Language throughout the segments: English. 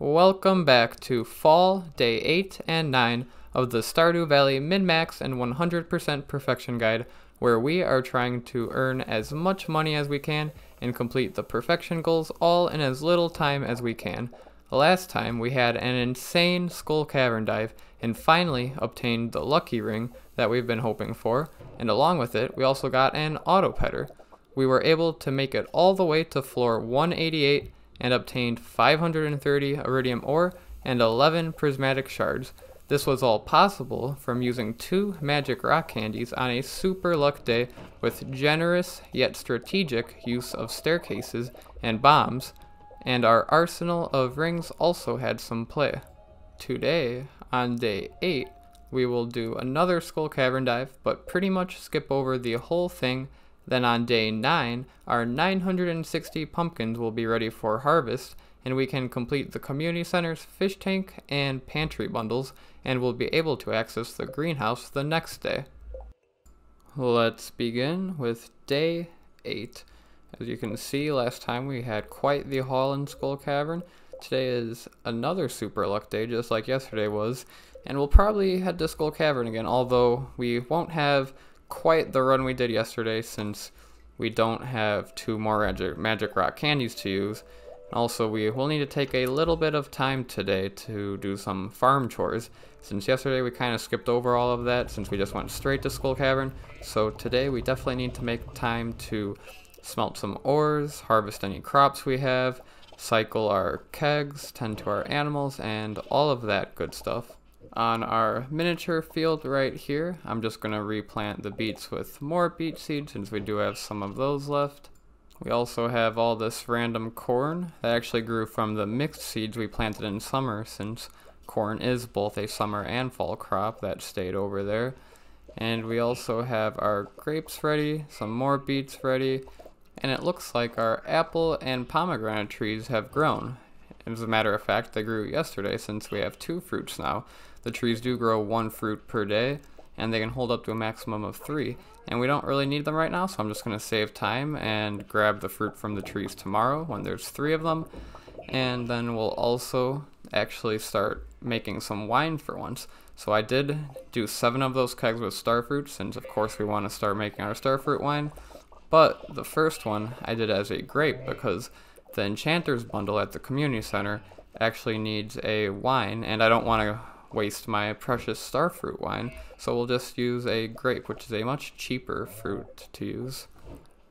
Welcome back to Fall, Day 8 and 9 of the Stardew Valley Min-Max and 100% Perfection Guide, where we are trying to earn as much money as we can and complete the perfection goals all in as little time as we can. Last time we had an insane Skull Cavern dive and finally obtained the lucky ring that we've been hoping for, and along with it we also got an auto petter. We were able to make it all the way to floor 188 and obtained 530 iridium ore and 11 prismatic shards. This was all possible from using 2 magic rock candies on a super luck day with generous yet strategic use of staircases and bombs, and our arsenal of rings also had some play. Today, on day 8, we will do another Skull Cavern dive, but pretty much skip over the whole thing. Then on day 9, our 960 pumpkins will be ready for harvest, and we can complete the community center's fish tank and pantry bundles, and we'll be able to access the greenhouse the next day. Let's begin with day 8. As you can see, last time we had quite the haul in Skull Cavern. Today is another super luck day, just like yesterday was, and we'll probably head to Skull Cavern again, although we won't have quite the run we did yesterday since we don't have 2 more magic rock candies to use. Also, we will need to take a little bit of time today to do some farm chores, since yesterday we kind of skipped over all of that since we just went straight to Skull Cavern. So today we definitely need to make time to smelt some ores, harvest any crops we have, cycle our kegs, tend to our animals, and all of that good stuff. On our miniature field right here, I'm just going to replant the beets with more beet seeds since we do have some of those left. We also have all this random corn that actually grew from the mixed seeds we planted in summer, since corn is both a summer and fall crop that stayed over there. And we also have our grapes ready, some more beets ready, and it looks like our apple and pomegranate trees have grown. As a matter of fact, they grew yesterday since we have 2 fruits now. The trees do grow 1 fruit per day, and they can hold up to a maximum of 3. And we don't really need them right now, so I'm just going to save time and grab the fruit from the trees tomorrow when there's 3 of them. And then we'll also actually start making some wine for once. So I did do 7 of those kegs with starfruit, since of course we want to start making our starfruit wine. But the first one I did as a grape because the Enchanter's bundle at the community center actually needs a wine, and I don't want to waste my precious starfruit wine, so we'll just use a grape, which is a much cheaper fruit to use.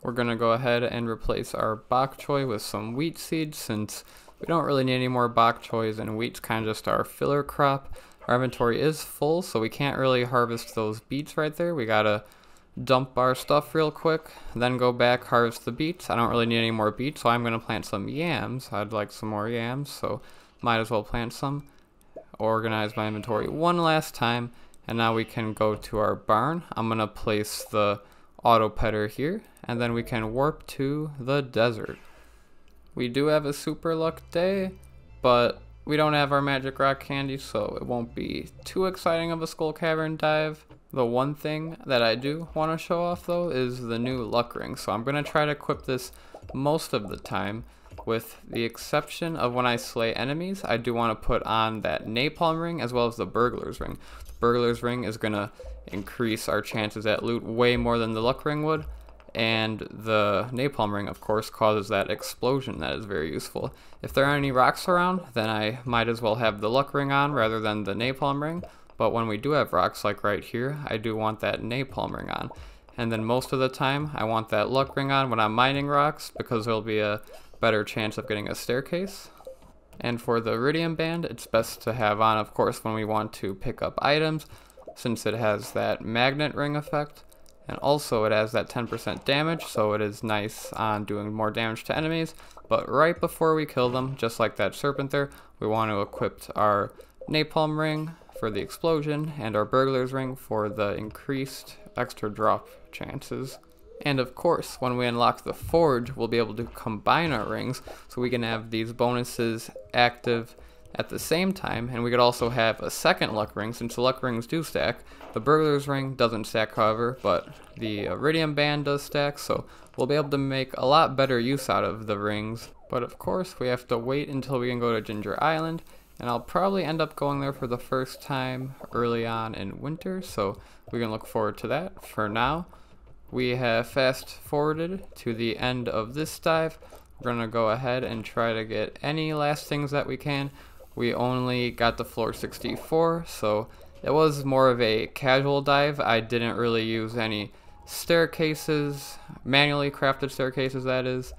We're going to go ahead and replace our bok choy with some wheat seeds, since we don't really need any more bok choys, and wheat's kind of just our filler crop. Our inventory is full, so we can't really harvest those beets right there. We gotta dump our stuff real quick, then go back, harvest the beets. I don't really need any more beets, so I'm going to plant some yams. I'd like some more yams, so might as well plant some. Organize my inventory one last time, and now we can go to our barn. I'm going to place the auto petter here, and then we can warp to the desert. We do have a super luck day, but we don't have our magic rock candy, so it won't be too exciting of a Skull Cavern dive. The one thing that I do want to show off though is the new luck ring, so I'm going to try to equip this most of the time. With the exception of when I slay enemies, I do want to put on that napalm ring as well as the burglar's ring. The burglar's ring is going to increase our chances at loot way more than the luck ring would, and the napalm ring of course causes that explosion that is very useful. If there aren't any rocks around, then I might as well have the luck ring on rather than the napalm ring, but when we do have rocks like right here, I do want that napalm ring on. And then most of the time I want that luck ring on when I'm mining rocks, because there'll be a better chance of getting a staircase. And for the iridium band, it's best to have on of course when we want to pick up items, since it has that magnet ring effect, and also it has that 10% damage, so it is nice on doing more damage to enemies. But right before we kill them, just like that serpent there, we want to equip our napalm ring for the explosion and our burglar's ring for the increased extra drop chances. And of course, when we unlock the forge, we'll be able to combine our rings, so we can have these bonuses active at the same time, and we could also have a second luck ring, since the luck rings do stack. The burglar's ring doesn't stack however, but the iridium band does stack, so we'll be able to make a lot better use out of the rings. But of course, we have to wait until we can go to Ginger Island, and I'll probably end up going there for the first time early on in winter, so we can look forward to that. For now, we have fast forwarded to the end of this dive. We're gonna go ahead and try to get any last things that we can. We only got to floor 64, so it was more of a casual dive. I didn't really use any staircases, manually crafted staircases that is,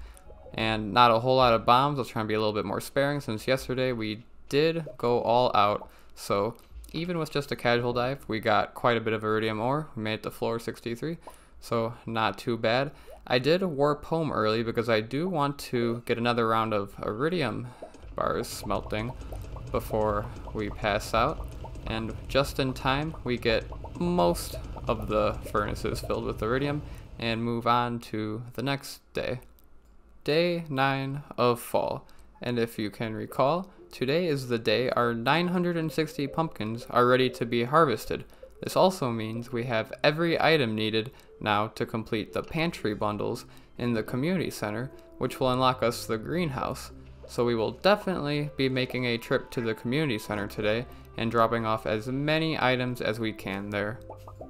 and not a whole lot of bombs. I was trying to be a little bit more sparing since yesterday we did go all out. So even with just a casual dive, we got quite a bit of iridium ore. We made it to floor 63, so not too bad. I did warp home early because I do want to get another round of iridium bars smelting before we pass out, and just in time we get most of the furnaces filled with iridium and move on to the next day. Day 9 of fall, and if you can recall, today is the day our 960 pumpkins are ready to be harvested. This also means we have every item needed now to complete the pantry bundles in the community center, which will unlock us the greenhouse. So we will definitely be making a trip to the community center today and dropping off as many items as we can there.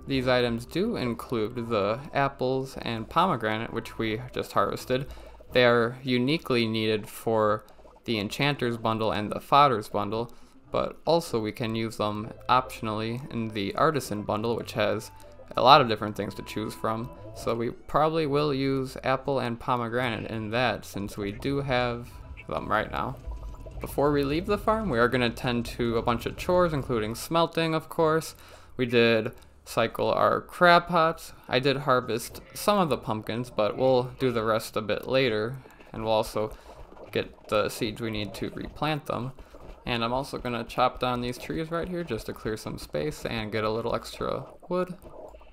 These items do include the apples and pomegranate, which we just harvested. They are uniquely needed for the enchanter's bundle and the fodder's bundle, but also we can use them optionally in the artisan bundle, which has a lot of different things to choose from. So we probably will use apple and pomegranate in that since we do have them right now. Before we leave the farm, we are going to tend to a bunch of chores, including smelting, of course. We did cycle our crab pots. I did harvest some of the pumpkins, but we'll do the rest a bit later, and we'll also get the seeds we need to replant them. And I'm also going to chop down these trees right here just to clear some space and get a little extra wood.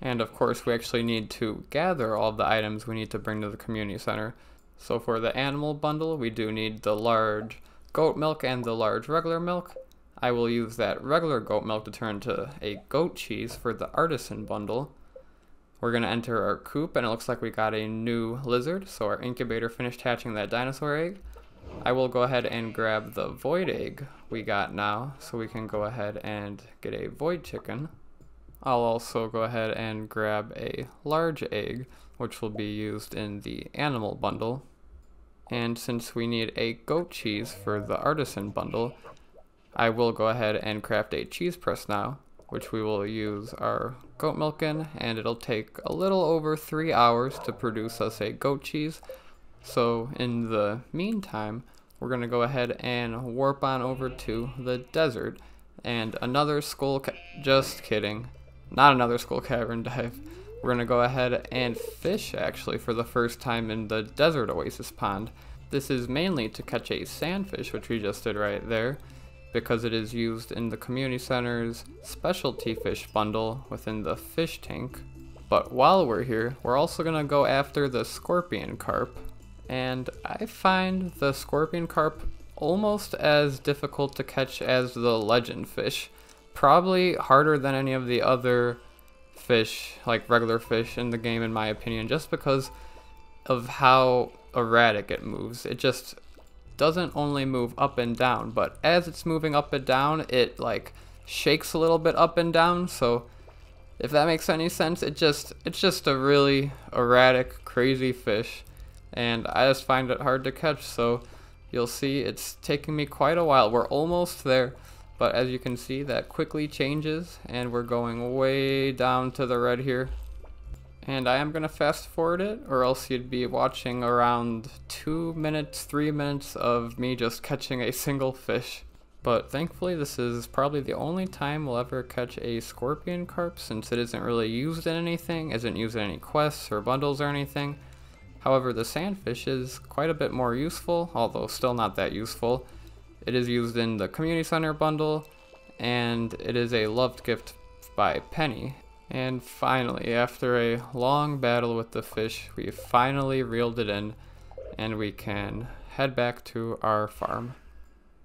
And of course we actually need to gather all of the items we need to bring to the community center. So for the animal bundle, we do need the large goat milk and the large regular milk. I will use that regular goat milk to turn to a goat cheese for the artisan bundle. We're going to enter our coop, and it looks like we got a new lizard, so our incubator finished hatching that dinosaur egg. I will go ahead and grab the void egg we got now, so we can go ahead and get a void chicken. I'll also go ahead and grab a large egg, which will be used in the animal bundle. And since we need a goat cheese for the artisan bundle, I will go ahead and craft a cheese press now, which we will use our goat milk in, and it'll take a little over 3 hours to produce us a goat cheese. So in the meantime, we're going to go ahead and warp on over to the desert, and another just kidding, not another skull cavern dive. We're going to go ahead and fish actually for the first time in the desert oasis pond. This is mainly to catch a sandfish, which we just did right there, because it is used in the community center's specialty fish bundle within the fish tank. But while we're here, we're also going to go after the scorpion carp. And I find the scorpion carp almost as difficult to catch as the legend fish. Probably harder than any of the other fish, like regular fish in the game in my opinion, just because of how erratic it moves. It just doesn't only move up and down, but as it's moving up and down, it like shakes a little bit up and down. So if that makes any sense, it's just a really erratic, crazy fish, and I just find it hard to catch. So you'll see it's taking me quite a while. We're almost there, but as you can see, that quickly changes, and we're going way down to the red here. And I am going to fast forward it, or else you'd be watching around 2 minutes, 3 minutes of me just catching a single fish. But thankfully this is probably the only time we'll ever catch a scorpion carp, since it isn't really used in anything, isn't used in any quests or bundles or anything. However, the sandfish is quite a bit more useful, although still not that useful. It is used in the community center bundle, and it is a loved gift by Penny. And finally, after a long battle with the fish, we finally reeled it in, and we can head back to our farm.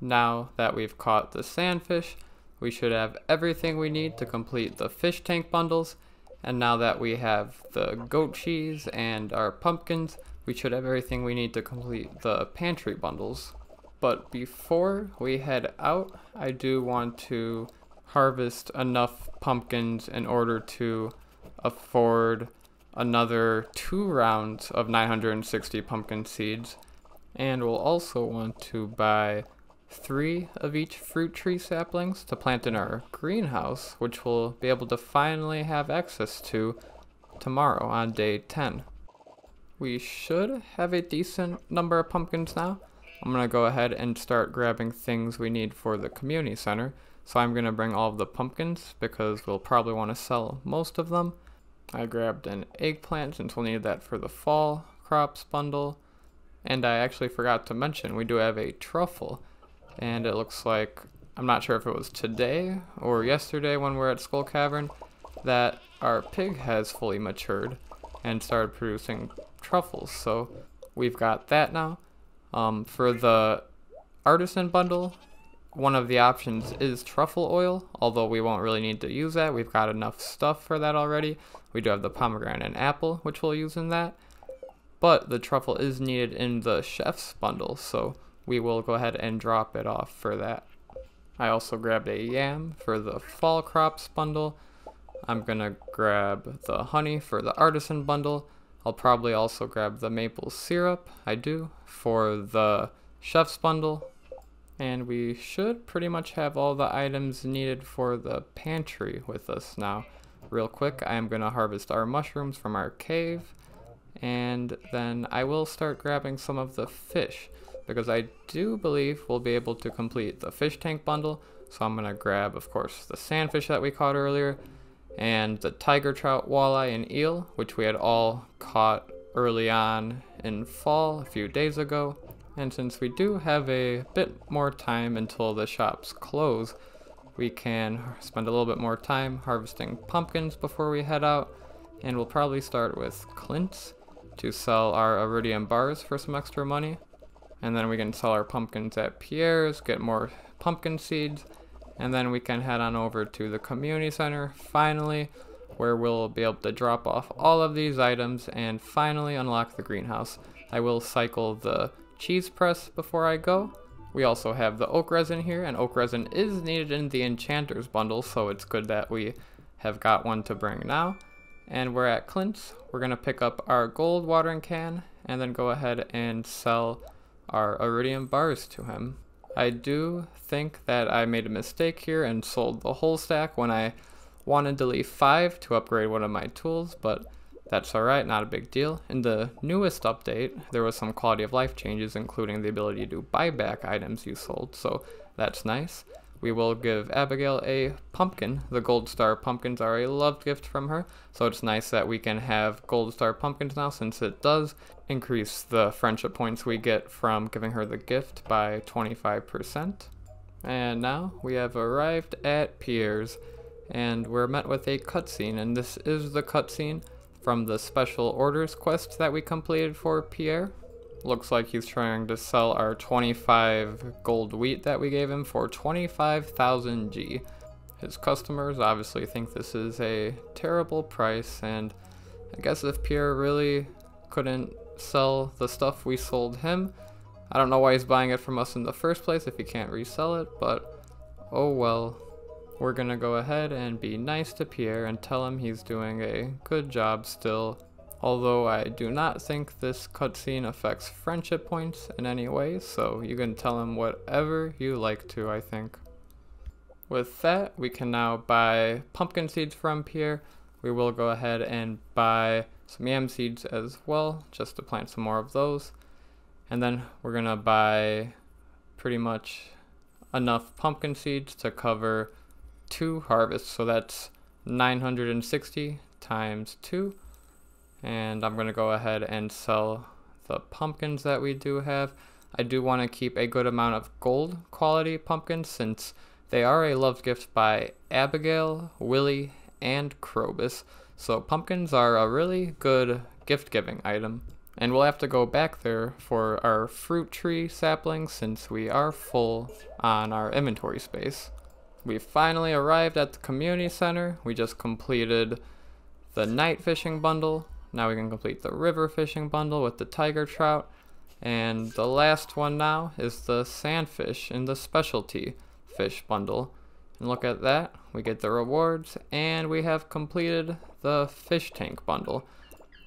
Now that we've caught the sandfish, we should have everything we need to complete the fish tank bundles, and now that we have the goat cheese and our pumpkins, we should have everything we need to complete the pantry bundles. But before we head out, I do want to harvest enough pumpkins in order to afford another 2 rounds of 960 pumpkin seeds. And we'll also want to buy 3 of each fruit tree saplings to plant in our greenhouse, which we'll be able to finally have access to tomorrow on day 10. We should have a decent number of pumpkins now. I'm going to go ahead and start grabbing things we need for the community center. So I'm going to bring all of the pumpkins because we'll probably want to sell most of them. I grabbed an eggplant since we'll need that for the fall crops bundle. And I actually forgot to mention we do have a truffle. And it looks like, I'm not sure if it was today or yesterday when we're at Skull Cavern, that our pig has fully matured and started producing truffles. So we've got that now. For the artisan bundle, one of the options is truffle oil, although we won't really need to use that. We've got enough stuff for that already. We do have the pomegranate and apple, which we'll use in that. But the truffle is needed in the chef's bundle, so we will go ahead and drop it off for that. I also grabbed a yam for the fall crops bundle. I'm gonna grab the honey for the artisan bundle. I'll probably also grab the maple syrup, I do, for the chef's bundle. And we should pretty much have all the items needed for the pantry with us now. Real quick, I am gonna harvest our mushrooms from our cave. And then I will start grabbing some of the fish, because I do believe we'll be able to complete the fish tank bundle. So I'm gonna grab, of course, the sandfish that we caught earlier, and the tiger trout, walleye, and eel, which we had all caught early on in fall a few days ago. And since we do have a bit more time until the shops close, we can spend a little bit more time harvesting pumpkins before we head out. And we'll probably start with Clint's to sell our iridium bars for some extra money. And then we can sell our pumpkins at Pierre's, get more pumpkin seeds, and then we can head on over to the community center, finally, where we'll be able to drop off all of these items and finally unlock the greenhouse. I will cycle the cheese press before I go. We also have the oak resin here, and oak resin is needed in the enchanters bundle, so it's good that we have got one to bring now. And we're at Clint's. We're gonna pick up our gold watering can and then go ahead and sell our iridium bars to him. I do think that I made a mistake here and sold the whole stack when I wanted to leave 5 to upgrade one of my tools, but that's alright, not a big deal. In the newest update, there was some quality of life changes, including the ability to buy back items you sold, so that's nice. We will give Abigail a pumpkin. The gold star pumpkins are a loved gift from her, so it's nice that we can have gold star pumpkins now, since it does increase the friendship points we get from giving her the gift by 25%. And now we have arrived at Pierre's, and we're met with a cutscene, and this is the cutscene from the special orders quest that we completed for Pierre. Looks like he's trying to sell our 25 gold wheat that we gave him for 25,000 G. His customers obviously think this is a terrible price, and I guess if Pierre really couldn't sell the stuff we sold him, I don't know why he's buying it from us in the first place if he can't resell it, but oh well. We're gonna go ahead and be nice to Pierre and tell him he's doing a good job still. Although I do not think this cutscene affects friendship points in any way, so you can tell him whatever you like to, I think. With that, we can now buy pumpkin seeds from Pierre. We will go ahead and buy some yam seeds as well, just to plant some more of those. And then we're gonna buy pretty much enough pumpkin seeds to cover 2 harvests, so that's 960 times 2. And I'm going to go ahead and sell the pumpkins that we do have. I do want to keep a good amount of gold quality pumpkins, since they are a loved gift by Abigail, Willie, and Krobus. So pumpkins are a really good gift giving item. And we'll have to go back there for our fruit tree saplings, since we are full on our inventory space. We finally arrived at the community center. We just completed the night fishing bundle. Now we can complete the river fishing bundle with the tiger trout. And the last one now is the sandfish in the specialty fish bundle. And look at that, we get the rewards and we have completed the fish tank bundle.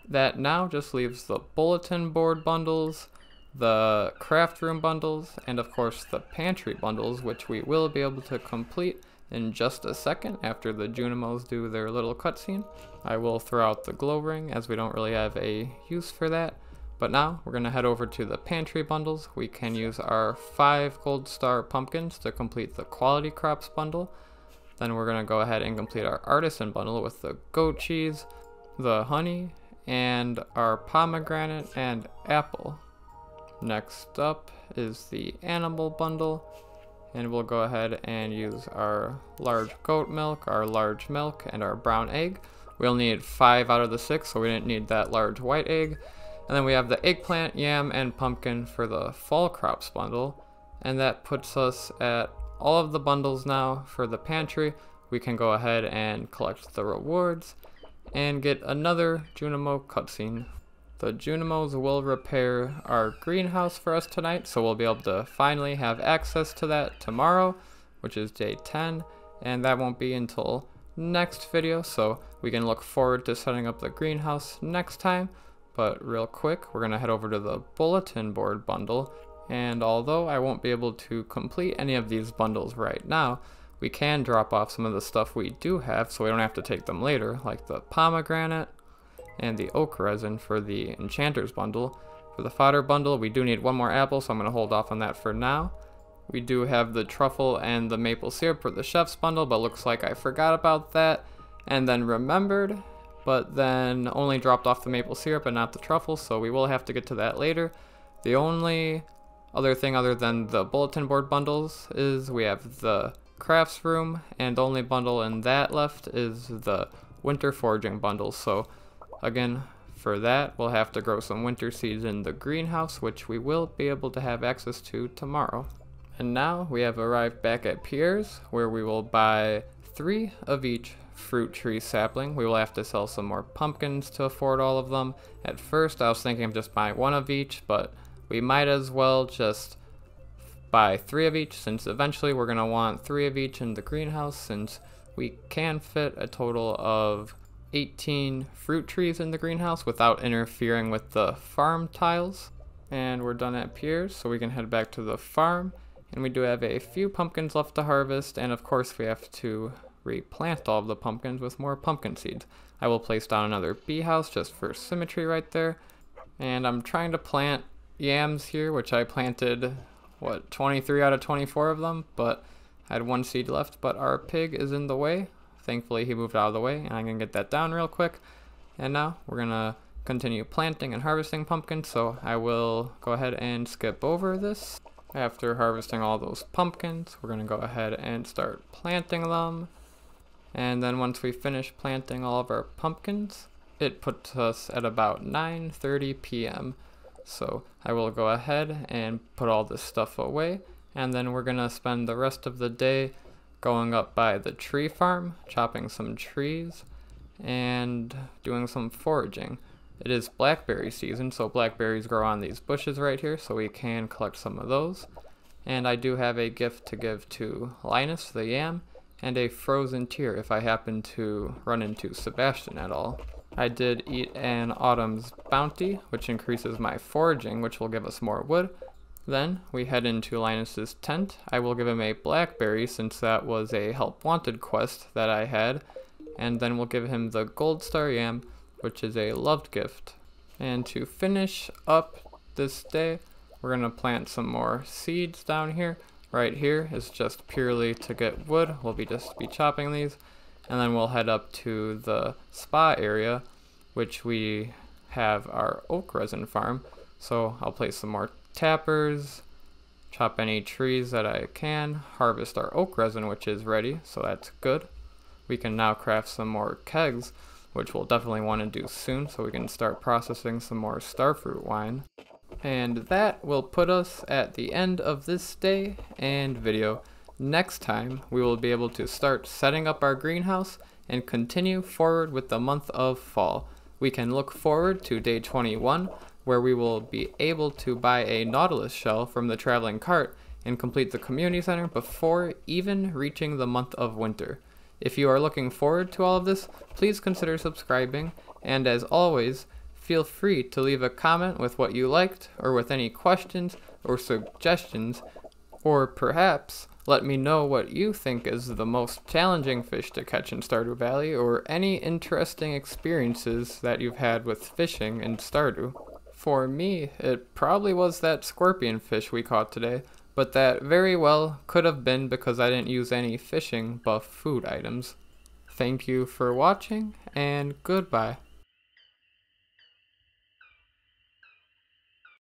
That now just leaves the bulletin board bundles, the craft room bundles, and of course the pantry bundles, which we will be able to complete in just a second after the Junimos do their little cutscene. I will throw out the glow ring as we don't really have a use for that. But now we're going to head over to the pantry bundles. We can use our 5 gold star pumpkins to complete the quality crops bundle. Then we're going to go ahead and complete our artisan bundle with the goat cheese, the honey, and our pomegranate and apple. Next up is the animal bundle, and we'll go ahead and use our large goat milk, our large milk, and our brown egg. We only need 5 out of the 6, so we didn't need that large white egg. And then we have the eggplant, yam, and pumpkin for the fall crops bundle, and that puts us at all of the bundles now for the pantry. We can go ahead and collect the rewards and get another Junimo cutscene. The Junimos will repair our greenhouse for us tonight, so we'll be able to finally have access to that tomorrow, which is day 10, and that won't be until next video, so we can look forward to setting up the greenhouse next time. But real quick, we're going to head over to the bulletin board bundle, and although I won't be able to complete any of these bundles right now, we can drop off some of the stuff we do have so we don't have to take them later, like the pomegranate and the oak resin for the enchanters bundle. For the fodder bundle, we do need 1 more apple, so I'm going to hold off on that for now. We do have the truffle and the maple syrup for the chef's bundle, but looks like I forgot about that and then remembered, but then only dropped off the maple syrup and not the truffle, so we will have to get to that later. The only other thing other than the bulletin board bundles is we have the crafts room, and the only bundle in that left is the winter foraging bundle. So again, for that we'll have to grow some winter seeds in the greenhouse, which we will be able to have access to tomorrow. And now we have arrived back at Pierre's, where we will buy 3 of each fruit tree sapling. We will have to sell some more pumpkins to afford all of them. At first I was thinking of just buying 1 of each, but we might as well just buy 3 of each, since eventually we're going to want 3 of each in the greenhouse, since we can fit a total of 18 fruit trees in the greenhouse without interfering with the farm tiles. And we're done at Pierre's, so we can head back to the farm, and we do have a few pumpkins left to harvest, and of course we have to replant all of the pumpkins with more pumpkin seeds. I will place down another bee house just for symmetry right there, and I'm trying to plant yams here, which I planted 23 out of 24 of them, but I had 1 seed left. But our pig is in the way. Thankfully he moved out of the way, and I can get that down real quick. And now we're gonna continue planting and harvesting pumpkins, so I will go ahead and skip over this. After harvesting all those pumpkins, we're gonna go ahead and start planting them. And then once we finish planting all of our pumpkins, it puts us at about 9:30 p.m. So I will go ahead and put all this stuff away, and then we're gonna spend the rest of the day going up by the tree farm, chopping some trees, and doing some foraging. It is blackberry season, so blackberries grow on these bushes right here, so we can collect some of those. And I do have a gift to give to Linus the yam, and a frozen tear if I happen to run into Sebastian at all. I did eat an autumn's bounty, which increases my foraging, which will give us more wood. Then we head into Linus's tent. I will give him a blackberry, since that was a help wanted quest that I had, and then we'll give him the gold star yam, which is a loved gift. And to finish up this day, we're gonna plant some more seeds down here. Right here is just purely to get wood. We'll just be chopping these, and then we'll head up to the spa area, which we have our oak resin farm. So I'll place some more tappers, chop any trees that I can, harvest our oak resin, which is ready, so that's good. We can now craft some more kegs, which we'll definitely want to do soon, so we can start processing some more starfruit wine. And that will put us at the end of this day and video. Next time, we will be able to start setting up our greenhouse and continue forward with the month of fall. We can look forward to day 21, where we will be able to buy a Nautilus shell from the traveling cart and complete the community center before even reaching the month of winter. If you are looking forward to all of this, please consider subscribing, and as always, feel free to leave a comment with what you liked, or with any questions or suggestions, or perhaps let me know what you think is the most challenging fish to catch in Stardew Valley, or any interesting experiences that you've had with fishing in Stardew. For me, it probably was that scorpion fish we caught today, but that very well could have been because I didn't use any fishing buff food items. Thank you for watching, and goodbye.